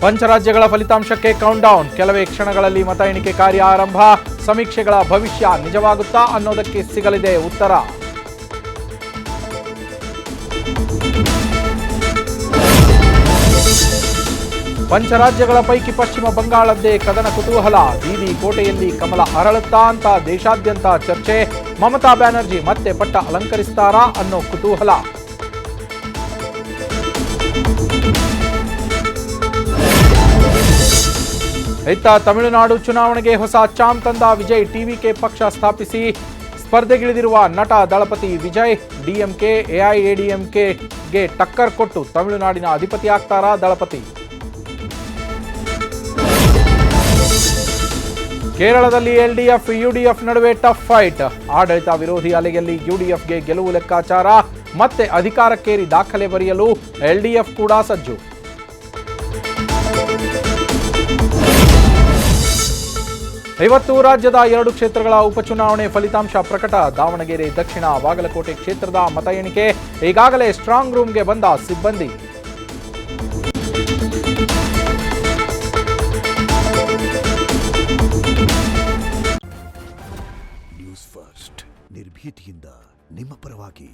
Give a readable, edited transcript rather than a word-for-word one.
ಪಂಚರಾಜ್ಯಗಳ ಫಲಿತಾಂಶಕ್ಕೆ ಕೌಂಟ್ಡೌನ್. ಕೆಲವೇ ಕ್ಷಣಗಳಲ್ಲಿ ಮತ ಎಣಿಕೆ ಕಾರ್ಯ ಆರಂಭ. ಸಮೀಕ್ಷೆಗಳ ಭವಿಷ್ಯ ನಿಜವಾಗುತ್ತಾ ಅನ್ನೋದಕ್ಕೆ ಸಿಗಲಿದೆ ಉತ್ತರ. ಪಂಚರಾಜ್ಯಗಳ ಪೈಕಿ ಪಶ್ಚಿಮ ಬಂಗಾಳದ್ದೇ ಕದನ ಕುತೂಹಲ. ಬೀದಿ ಕೋಟೆಯಲ್ಲಿ ಕಮಲ ಅರಳುತ್ತಾ ಅಂತ ದೇಶಾದ್ಯಂತ ಚರ್ಚೆ. ಮಮತಾ ಬ್ಯಾನರ್ಜಿ ಮತ್ತೆ ಪಟ್ಟ ಅಲಂಕರಿಸ್ತಾರಾ ಅನ್ನೋ ಕುತೂಹಲ. ಇತ್ತ ತಮಿಳುನಾಡು ಚುನಾವಣೆಗೆ ಹೊಸ ಚಾಮ್ ತಂದ ವಿಜಯ್. ಟಿವಿಕೆ ಪಕ್ಷ ಸ್ಥಾಪಿಸಿ ಸ್ಪರ್ಧೆಗಿಳಿದಿರುವ ನಟ ದಳಪತಿ ವಿಜಯ್. ಡಿಎಂಕೆ ಎಐಎಡಿಎಂಕೆಗೆ ಟಕ್ಕರ್ ಕೊಟ್ಟು ತಮಿಳುನಾಡಿನ ಅಧಿಪತಿ ಆಗ್ತಾರಾ ದಳಪತಿ. ಕೇರಳದಲ್ಲಿ ಎಲ್ಡಿಎಫ್ ಯುಡಿಎಫ್ ನಡುವೆ ಟಫ್ ಫೈಟ್. ಆಡಳಿತ ವಿರೋಧಿ ಅಲೆಯಲ್ಲಿ ಯುಡಿಎಫ್ಗೆ ಗೆಲುವು ಲೆಕ್ಕಾಚಾರ. ಮತ್ತೆ ಅಧಿಕಾರಕ್ಕೇರಿ ದಾಖಲೆ ಬರೆಯಲು ಎಲ್ಡಿಎಫ್ ಕೂಡ ಸಜ್ಜು. ಇವತ್ತು ರಾಜ್ಯದ 2 ಕ್ಷೇತ್ರಗಳ ಉಪಚುನಾವಣೆ ಫಲಿತಾಂಶ ಪ್ರಕಟ. ದಾವಣಗೆರೆ ದಕ್ಷಿಣ, ಬಾಗಲಕೋಟೆ ಕ್ಷೇತ್ರದ ಮತ ಎಣಿಕೆ. ಈಗಾಗಲೇ ಸ್ಟ್ರಾಂಗ್ ರೂಮ್ಗೆ ಬಂದ ಸಿಬ್ಬಂದಿ. ನ್ಯೂಸ್ ಫಸ್ಟ್ ನಿರ್ಭೀತಿಯಿಂದ ನಿಮ್ಮ ಪರವಾಗಿ.